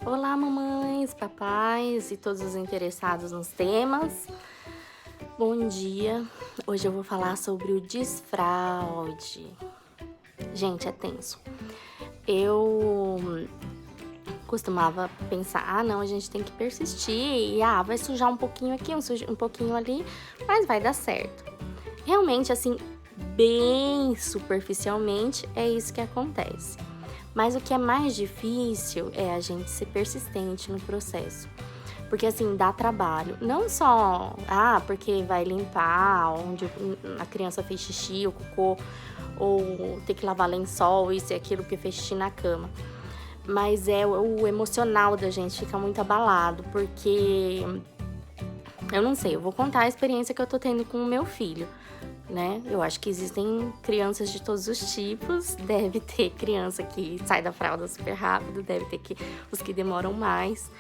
Olá, mamães, papais e todos os interessados nos temas. Bom dia. Hoje eu vou falar sobre o desfraude. Gente, é tenso. Eu costumava pensar, não, a gente tem que persistir e vai sujar um pouquinho aqui, um pouquinho ali, mas vai dar certo. Realmente, assim, bem superficialmente, é isso que acontece. Mas o que é mais difícil é a gente ser persistente no processo. Porque assim, dá trabalho. Não só, porque vai limpar onde a criança fez xixi ou cocô, ou ter que lavar lençol, isso e aquilo, porque fez xixi na cama. Mas o emocional da gente fica muito abalado, porque eu não sei, eu vou contar a experiência que eu tô tendo com o meu filho, né? Eu acho que existem crianças de todos os tipos, deve ter criança que sai da fralda super rápido, deve ter os que demoram mais.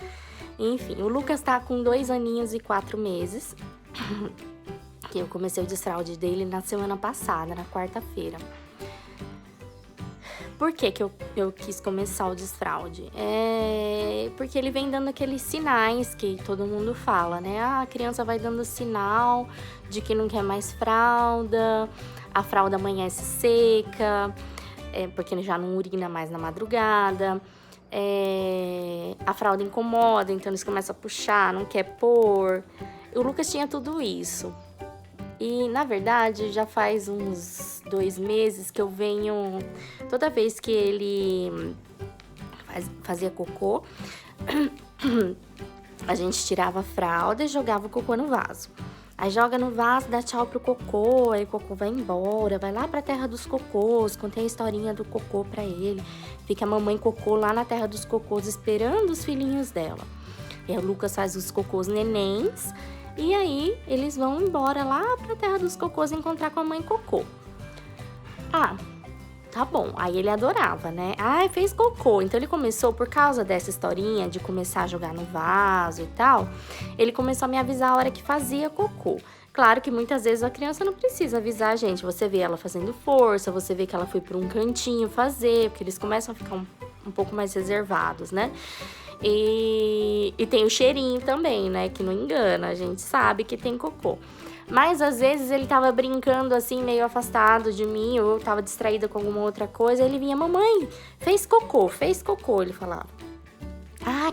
Enfim, o Lucas tá com 2 aninhos e 4 meses, que eu comecei o desfraude dele na semana passada, na quarta-feira. Por que eu quis começar o desfraude? Porque ele vem dando aqueles sinais que todo mundo fala, né? A criança vai dando sinal de que não quer mais fralda, a fralda amanhece seca, porque ele já não urina mais na madrugada, a fralda incomoda, então eles começam a puxar, não quer pôr. O Lucas tinha tudo isso. E, na verdade, já faz uns 2 meses que eu venho... Toda vez que ele fazia cocô, a gente tirava a fralda e jogava o cocô no vaso. Aí joga no vaso, dá tchau pro cocô, aí o cocô vai embora, vai lá pra terra dos cocôs, contei a historinha do cocô pra ele. Fica a mamãe cocô lá na terra dos cocôs esperando os filhinhos dela. E aí o Lucas faz os cocôs nenéns. E aí, eles vão embora lá pra terra dos cocôs encontrar com a mãe cocô. Tá bom. Aí ele adorava, né? Fez cocô. Então ele começou, por causa dessa historinha de começar a jogar no vaso e tal, ele começou a me avisar a hora que fazia cocô. Claro que muitas vezes a criança não precisa avisar a gente. Você vê ela fazendo força, você vê que ela foi por um cantinho fazer, porque eles começam a ficar um pouco mais reservados, né? E tem o cheirinho também, né? Que não engana, a gente sabe que tem cocô. Mas às vezes ele tava brincando assim, meio afastado de mim, ou eu tava distraída com alguma outra coisa, ele vinha, mamãe, fez cocô, ele falava.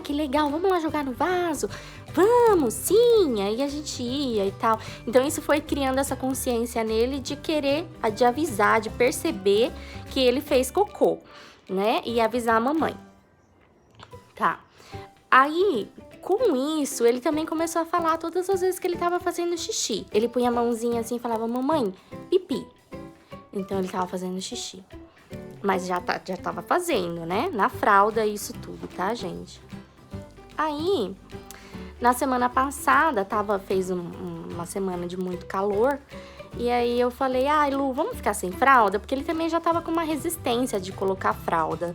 Que legal, vamos lá jogar no vaso? Vamos, sim! Aí a gente ia e tal. Então isso foi criando essa consciência nele de querer, de avisar, de perceber que ele fez cocô, né? E avisar a mamãe. Tá. Aí, com isso, ele também começou a falar todas as vezes que ele tava fazendo xixi. Ele punha a mãozinha assim e falava, mamãe, pipi. Então ele tava fazendo xixi. Mas já tava fazendo, né? Na fralda, isso tudo, tá, gente? Aí, na semana passada, fez uma semana de muito calor. E aí eu falei, Lu, vamos ficar sem fralda? Porque ele também já tava com uma resistência de colocar fralda.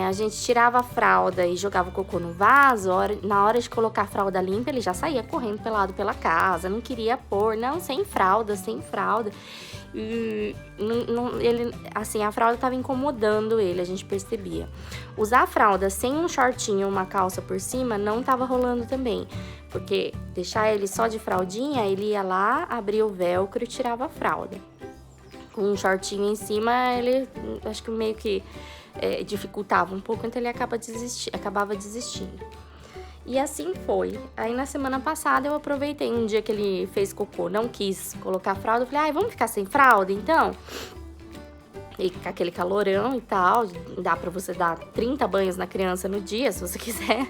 A gente tirava a fralda e jogava o cocô no vaso, na hora de colocar a fralda limpa, ele já saía correndo pelado pela casa, não queria pôr, não, sem fralda. E ele, assim, a fralda tava incomodando ele, a gente percebia. Usar a fralda sem um shortinho, uma calça por cima, não tava rolando também. Porque deixar ele só de fraldinha, ele ia lá, abria o velcro e tirava a fralda. Com um shortinho em cima, ele, acho que meio que dificultava um pouco, então ele acabava desistindo. E assim foi. Aí na semana passada eu aproveitei um dia que ele fez cocô, não quis colocar a fralda, eu falei, vamos ficar sem fralda então? E com aquele calorão e tal, dá pra você dar 30 banhos na criança no dia, se você quiser.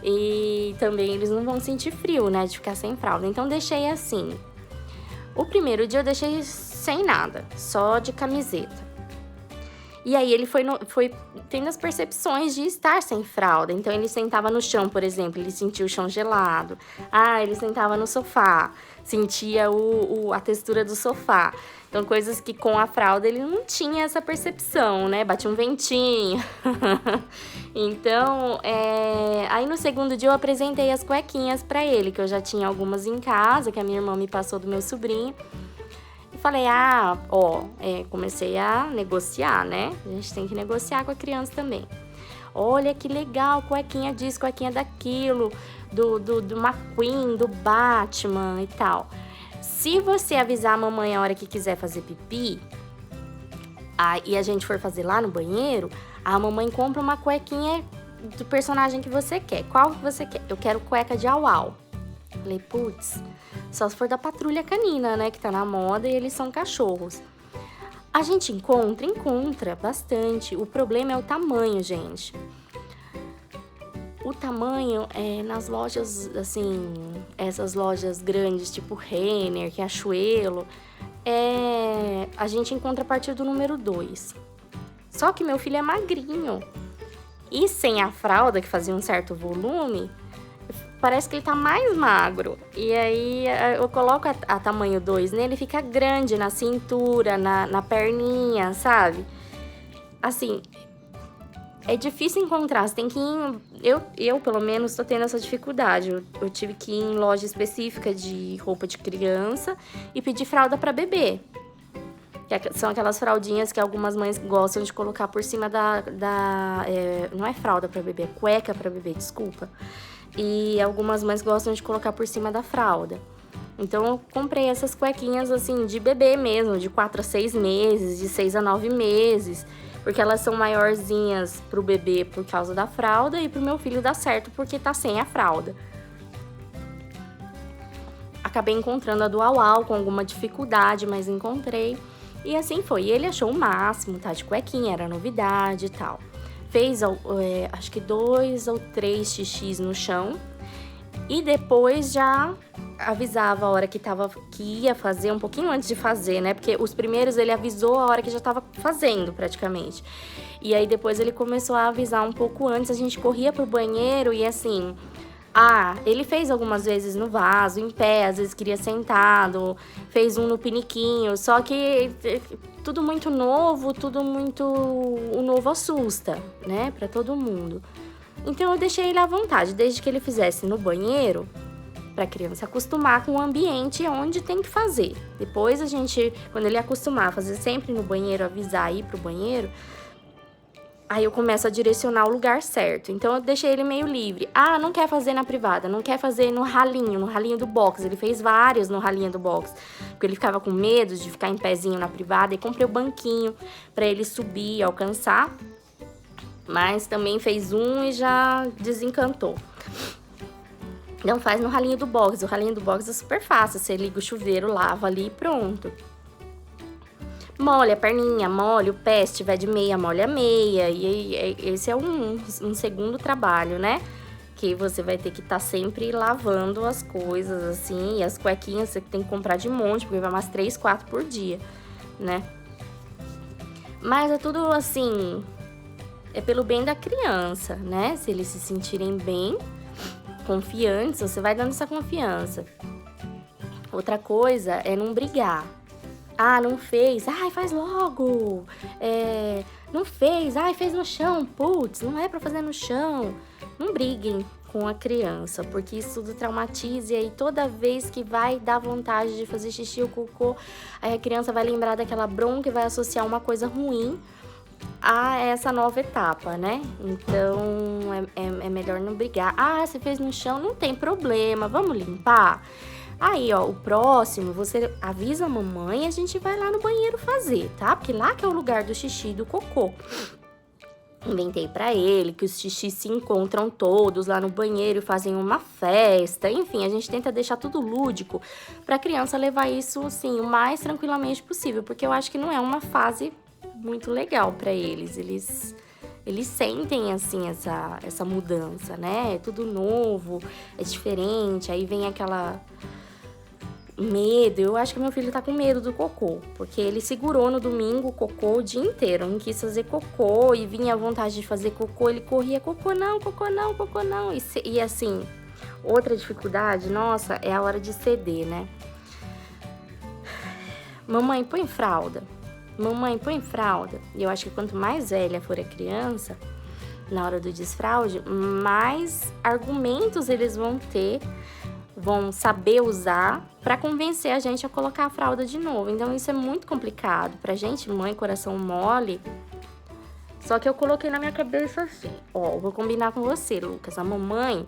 E também eles não vão sentir frio, né, de ficar sem fralda. Então deixei assim. O primeiro dia eu deixei sem nada, só de camiseta. E aí ele foi tendo as percepções de estar sem fralda. Então ele sentava no chão, por exemplo, ele sentia o chão gelado. Ele sentava no sofá, sentia a textura do sofá. Então coisas que com a fralda ele não tinha essa percepção, né? Batia um ventinho. Então, aí no segundo dia eu apresentei as cuequinhas pra ele, que eu já tinha algumas em casa, que a minha irmã me passou do meu sobrinho. Falei, comecei a negociar, né? A gente tem que negociar com a criança também. Olha que legal, cuequinha disso, cuequinha daquilo, do McQueen, do Batman e tal. Se você avisar a mamãe a hora que quiser fazer pipi, e a gente for fazer lá no banheiro, a mamãe compra uma cuequinha do personagem que você quer. Qual que você quer? Eu quero cueca de Au-Au. Falei, putz, só se for da Patrulha Canina, né, que tá na moda e eles são cachorros. A gente encontra bastante. O problema é o tamanho, gente. O tamanho é nas lojas, assim, essas lojas grandes, tipo Renner, Riachuelo, a gente encontra a partir do número 2. Só que meu filho é magrinho. E sem a fralda, que fazia um certo volume, parece que ele tá mais magro. E aí eu coloco a tamanho 2 nele, fica grande na cintura, na perninha, sabe? Assim, é difícil encontrar, você tem que ir... Eu pelo menos, tô tendo essa dificuldade. Eu tive que ir em loja específica de roupa de criança e pedir fralda pra bebê. Que são aquelas fraldinhas que algumas mães gostam de colocar por cima não é fralda pra bebê, é cueca pra bebê, desculpa. E algumas mães gostam de colocar por cima da fralda. Então, eu comprei essas cuequinhas, assim, de bebê mesmo, de 4 a 6 meses, de 6 a 9 meses. Porque elas são maiorzinhas pro bebê por causa da fralda e pro meu filho dá certo porque tá sem a fralda. Acabei encontrando a do Au-Au com alguma dificuldade, mas encontrei. E assim foi. E ele achou o máximo, tá de cuequinha, era novidade e tal. Fez, acho que 2 ou 3 xixis no chão. E depois já avisava a hora que ia fazer, um pouquinho antes de fazer, né? Porque os primeiros ele avisou a hora que já tava fazendo, praticamente. E aí depois ele começou a avisar um pouco antes, a gente corria pro banheiro e assim... ele fez algumas vezes no vaso, em pé, às vezes queria sentado, fez um no piniquinho, só que tudo muito novo, o novo assusta, né, pra todo mundo. Então eu deixei ele à vontade, desde que ele fizesse no banheiro, pra criança acostumar com o ambiente onde tem que fazer. Depois a gente, quando ele acostumar a fazer sempre no banheiro, avisar ir pro banheiro, aí eu começo a direcionar o lugar certo. Então, eu deixei ele meio livre. Não quer fazer na privada, não quer fazer no ralinho do box. Ele fez vários no ralinho do box, porque ele ficava com medo de ficar em pezinho na privada. E comprei o banquinho pra ele subir e alcançar. Mas também fez um e já desencantou. Então, faz no ralinho do box. O ralinho do box é super fácil. Você liga o chuveiro, lava ali e pronto. Molha a perninha, molha o pé, se tiver de meia, molha a meia. E esse é um segundo trabalho, né? Que você vai ter que estar sempre lavando as coisas, assim. E as cuequinhas você tem que comprar de monte, porque vai umas 3, 4 por dia, né? Mas é tudo, assim, é pelo bem da criança, né? Se eles se sentirem bem, confiantes, você vai dando essa confiança. Outra coisa é não brigar. Não fez. Faz logo. Não fez. Fez no chão. Putz, não é pra fazer no chão. Não briguem com a criança, porque isso tudo traumatiza. E aí, toda vez que vai dar vontade de fazer xixi ou cocô, aí a criança vai lembrar daquela bronca e vai associar uma coisa ruim a essa nova etapa, né? Então, é melhor não brigar. Você fez no chão, não tem problema. Vamos limpar? Aí, ó, o próximo, você avisa a mamãe e a gente vai lá no banheiro fazer, tá? Porque lá que é o lugar do xixi e do cocô. Inventei pra ele que os xixis se encontram todos lá no banheiro e fazem uma festa. Enfim, a gente tenta deixar tudo lúdico pra criança levar isso, assim, o mais tranquilamente possível. Porque eu acho que não é uma fase muito legal pra eles. Eles sentem, assim, essa mudança, né? É tudo novo, é diferente. Aí vem aquela... medo, eu acho que meu filho tá com medo do cocô, porque ele segurou no domingo o cocô o dia inteiro, não quis fazer cocô e vinha à vontade de fazer cocô, ele corria, cocô não, cocô não, cocô não, e assim, outra dificuldade, nossa, é a hora de ceder, né? Mamãe, põe fralda, e eu acho que quanto mais velha for a criança, na hora do desfraude, mais argumentos eles vão ter, vão saber usar para convencer a gente a colocar a fralda de novo. Então, isso é muito complicado. Pra gente, mãe, coração mole, Só que eu coloquei na minha cabeça assim, ó, vou combinar com você, Lucas, a mamãe...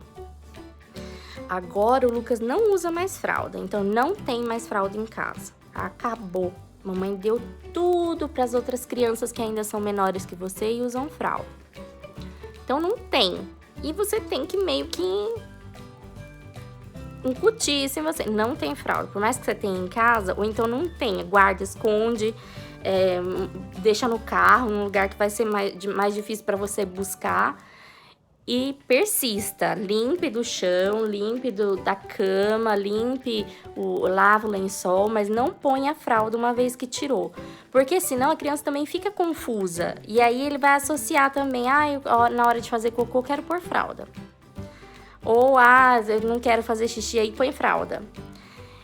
Agora o Lucas não usa mais fralda, então não tem mais fralda em casa. Acabou. Mamãe deu tudo para as outras crianças que ainda são menores que você e usam fralda. Então não tem. E você tem que meio que incutir isso em você. Não tem fralda. Por mais que você tenha em casa, ou então não tenha. Guarda, esconde, deixa no carro, num lugar que vai ser mais difícil para você buscar. E persista, limpe do chão, limpe da cama, lava o lençol, mas não ponha a fralda uma vez que tirou. Porque senão a criança também fica confusa. E aí ele vai associar também, na hora de fazer cocô eu quero pôr fralda. Ou, eu não quero fazer xixi, aí põe fralda.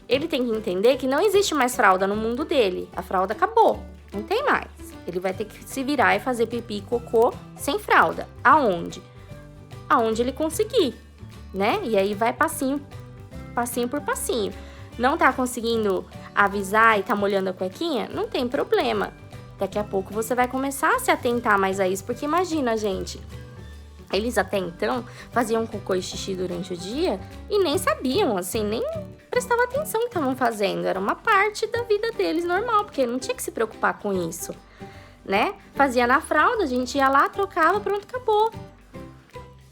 Ele tem que entender que não existe mais fralda no mundo dele. A fralda acabou, não tem mais. Ele vai ter que se virar e fazer pipi e cocô sem fralda. Aonde? Aonde ele conseguir, né? E aí vai passinho por passinho. Não tá conseguindo avisar e tá molhando a cuequinha? Não tem problema. Daqui a pouco você vai começar a se atentar mais a isso, porque imagina, gente, eles até então faziam cocô e xixi durante o dia e nem sabiam, assim, nem prestavam atenção no que estavam fazendo. Era uma parte da vida deles normal, porque não tinha que se preocupar com isso, né? Fazia na fralda, a gente ia lá, trocava, pronto, acabou.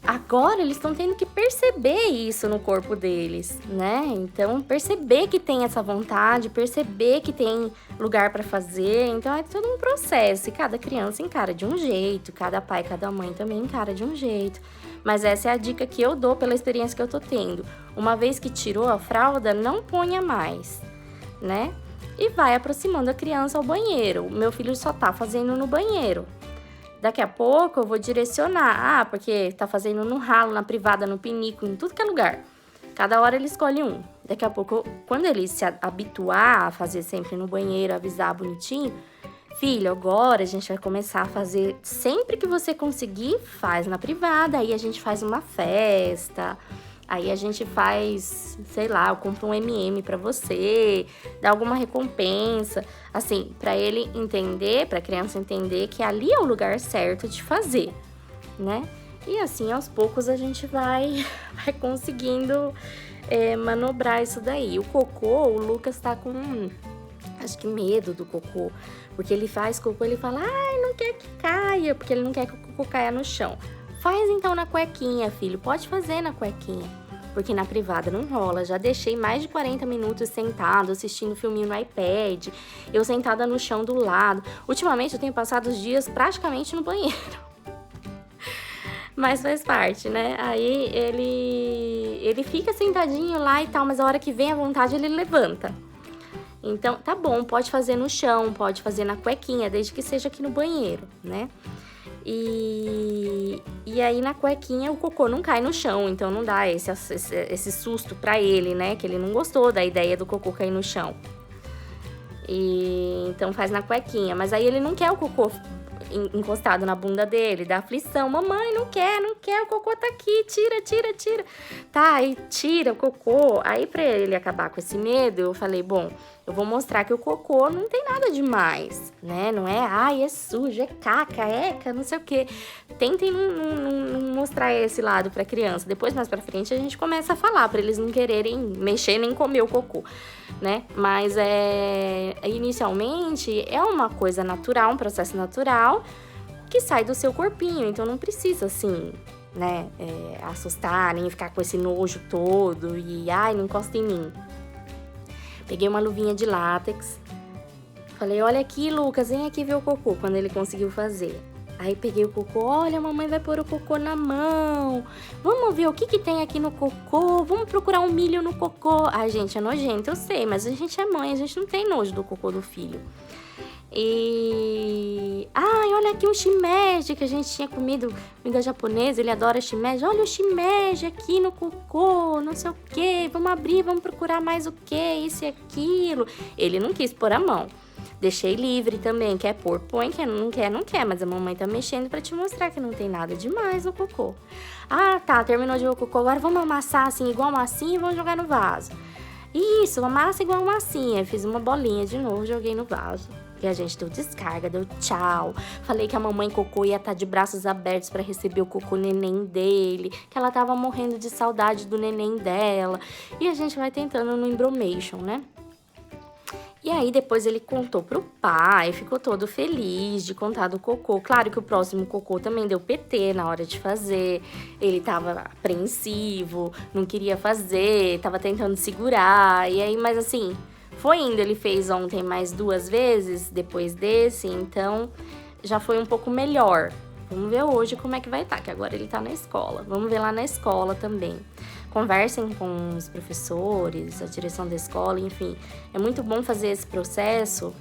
Agora eles estão tendo que perceber isso no corpo deles, né? Então, perceber que tem essa vontade, perceber que tem lugar para fazer. Então, é todo um processo. E cada criança encara de um jeito, cada pai, cada mãe também encara de um jeito. Mas essa é a dica que eu dou pela experiência que eu tô tendo. Uma vez que tirou a fralda, não ponha mais, né? E vai aproximando a criança ao banheiro. O meu filho só tá fazendo no banheiro. Daqui a pouco eu vou direcionar. Porque tá fazendo no ralo, na privada, no pinico, em tudo que é lugar. Cada hora ele escolhe um. Daqui a pouco, quando ele se habituar a fazer sempre no banheiro, avisar bonitinho, filho, agora a gente vai começar a fazer sempre que você conseguir, faz na privada. Aí a gente faz uma festa. Aí a gente faz, sei lá, eu compro um MM pra você, dá alguma recompensa, assim, pra ele entender, pra criança entender que ali é o lugar certo de fazer, né? E assim, aos poucos a gente vai conseguindo manobrar isso daí. O cocô, o Lucas tá com, acho que medo do cocô, porque ele faz cocô, ele fala, não quer que caia, porque ele não quer que o cocô caia no chão. Faz então na cuequinha, filho, pode fazer na cuequinha, porque na privada não rola. Já deixei mais de 40 minutos sentado, assistindo filminho no iPad, eu sentada no chão do lado. Ultimamente eu tenho passado os dias praticamente no banheiro, mas faz parte, né? Aí ele fica sentadinho lá e tal, mas a hora que vem a vontade ele levanta. Então, tá bom, pode fazer no chão, pode fazer na cuequinha, desde que seja aqui no banheiro, né? E aí na cuequinha o cocô não cai no chão, então não dá esse susto pra ele, né? Que ele não gostou da ideia do cocô cair no chão. E então faz na cuequinha, mas aí ele não quer o cocô encostado na bunda dele, dá aflição. Mamãe, não quer, o cocô tá aqui, tira. Tá, aí tira o cocô. Aí pra ele acabar com esse medo, eu falei, bom, eu vou mostrar que o cocô não tem nada demais, né? Não é, é sujo, é caca, não sei o quê. Tentem não mostrar esse lado pra criança. Depois, mais pra frente, a gente começa a falar pra eles não quererem mexer nem comer o cocô, né? Mas inicialmente é uma coisa natural, um processo natural que sai do seu corpinho. Então não precisa, assim, né, assustar, nem ficar com esse nojo todo e, não encosta em mim. Peguei uma luvinha de látex, falei, olha aqui, Lucas, vem aqui ver o cocô, quando ele conseguiu fazer. Aí peguei o cocô, olha, a mamãe vai pôr o cocô na mão, vamos ver o que tem aqui no cocô, vamos procurar um milho no cocô. Ai, gente, é nojento, eu sei, mas a gente é mãe, a gente não tem nojo do cocô do filho. E... olha aqui um shimeji que a gente tinha comido, comida japonesa, ele adora shimeji. Olha o shimeji aqui no cocô, não sei o que, vamos abrir, vamos procurar mais o que, isso e aquilo. Ele não quis pôr a mão. Deixei livre também, quer pôr, põe, quer não quer, mas a mamãe tá mexendo pra te mostrar que não tem nada demais no cocô. Tá, terminou de ver o cocô, agora vamos amassar assim, igual massinha e vamos jogar no vaso. Isso, amassa igual massinha. Fiz uma bolinha de novo, joguei no vaso. E a gente deu descarga, deu tchau. Falei que a mamãe cocô ia estar de braços abertos para receber o cocô neném dele, que ela tava morrendo de saudade do neném dela. E a gente vai tentando no embromation, né? E aí depois ele contou pro pai, ficou todo feliz de contar do cocô. Claro que o próximo cocô também deu PT na hora de fazer. Ele tava apreensivo, não queria fazer, tava tentando segurar. E aí, mas assim, foi indo. Ele fez ontem mais 2 vezes depois desse, então já foi um pouco melhor. Vamos ver hoje como é que vai estar, que agora ele tá na escola. Vamos ver lá na escola também. Conversem com os professores, a direção da escola, enfim. É muito bom fazer esse processo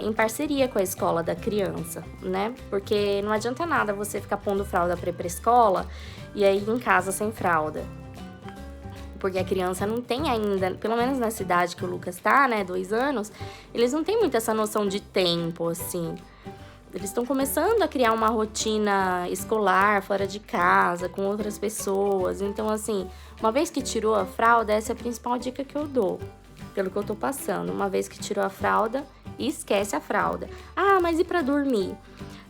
em parceria com a escola da criança, né? Porque não adianta nada você ficar pondo fralda para ir pra escola e aí em casa sem fralda. Porque a criança não tem ainda, pelo menos na cidade que o Lucas tá, né, 2 anos, eles não têm muito essa noção de tempo, assim. Eles estão começando a criar uma rotina escolar fora de casa, com outras pessoas. Então, assim, uma vez que tirou a fralda, essa é a principal dica que eu dou, pelo que eu tô passando. Uma vez que tirou a fralda, esquece a fralda. Ah, mas e pra dormir?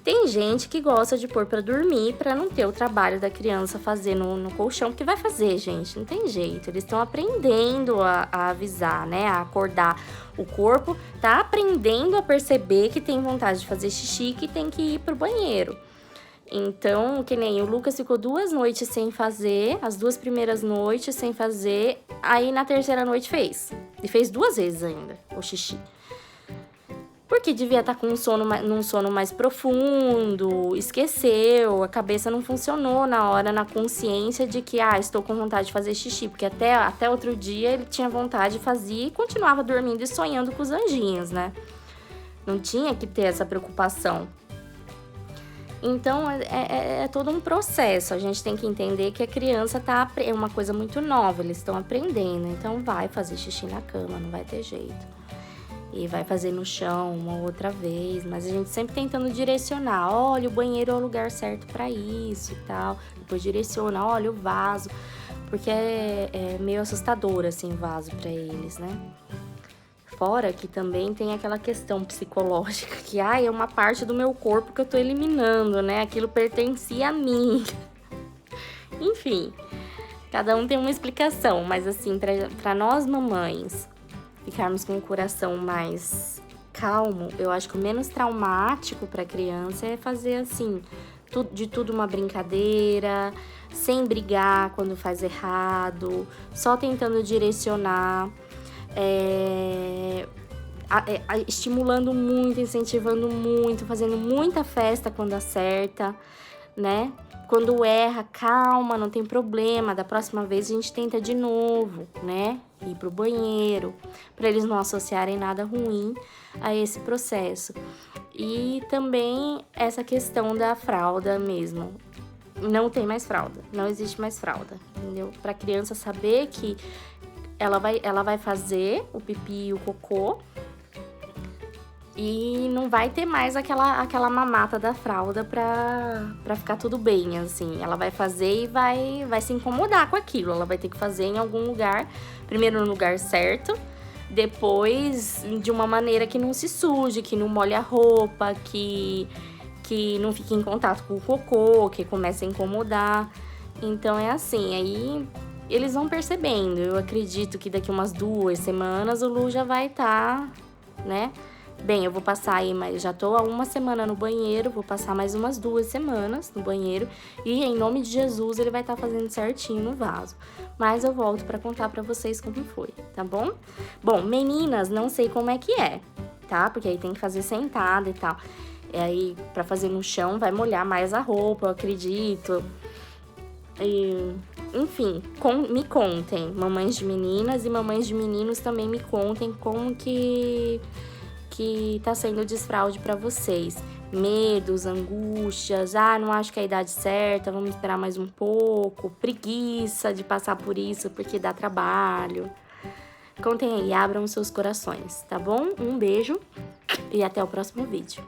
Tem gente que gosta de pôr pra dormir pra não ter o trabalho da criança fazer no colchão, porque vai fazer, gente, não tem jeito. Eles estão aprendendo a avisar, né, a acordar. O corpo tá aprendendo a perceber que tem vontade de fazer xixi, que tem que ir pro banheiro. Então, que nem o Lucas ficou 2 noites sem fazer, as 2 primeiras noites sem fazer, aí na terceira noite fez. E fez 2 vezes ainda o xixi. Porque devia estar com num sono mais profundo, esqueceu, a cabeça não funcionou na hora, na consciência de que, estou com vontade de fazer xixi. Porque até outro dia ele tinha vontade, fazia e continuava dormindo e sonhando com os anjinhos, né? Não tinha que ter essa preocupação. Então, é todo um processo. A gente tem que entender que a criança é uma coisa muito nova, eles estão aprendendo. Então, vai fazer xixi na cama, não vai ter jeito. E vai fazer no chão uma outra vez, mas a gente sempre tentando direcionar. Olha, o banheiro é o lugar certo para isso e tal. Depois direciona, olha o vaso, porque é meio assustador assim o vaso para eles, né? Fora que também tem aquela questão psicológica que é uma parte do meu corpo que eu tô eliminando, né? Aquilo pertencia a mim. Enfim, cada um tem uma explicação, mas assim, para nós mamães ficarmos com o coração mais calmo, eu acho que o menos traumático para a criança é fazer assim, de tudo uma brincadeira, sem brigar quando faz errado, só tentando direcionar, estimulando muito, incentivando muito, fazendo muita festa quando acerta, né? Quando erra, calma, não tem problema. Da próxima vez a gente tenta de novo, né? Ir pro banheiro, para eles não associarem nada ruim a esse processo. E também essa questão da fralda mesmo. Não tem mais fralda, não existe mais fralda, entendeu? Para a criança saber que ela vai fazer o pipi e o cocô e não vai ter mais aquela mamata da fralda pra ficar tudo bem, assim. Ela vai fazer e vai se incomodar com aquilo. Ela vai ter que fazer em algum lugar, primeiro no lugar certo, depois de uma maneira que não se suje, que não molhe a roupa, que não fique em contato com o cocô, que comece a incomodar. Então é assim, aí eles vão percebendo. Eu acredito que daqui umas 2 semanas o Lu já vai estar, né? Bem, eu vou passar aí, mas já tô há 1 semana no banheiro, vou passar mais umas 2 semanas no banheiro e em nome de Jesus ele vai estar fazendo certinho no vaso. Mas eu volto pra contar pra vocês como foi, tá bom? Bom, meninas, não sei como é que é, tá? Porque aí tem que fazer sentada e tal. E aí, pra fazer no chão, vai molhar mais a roupa, eu acredito. E, enfim, me contem, mamães de meninas e mamães de meninos também me contem como que tá sendo o desfraude pra vocês. Medos, angústias, não acho que é a idade certa, vamos esperar mais um pouco, preguiça de passar por isso porque dá trabalho. Contem aí, abram seus corações, tá bom? Um beijo e até o próximo vídeo.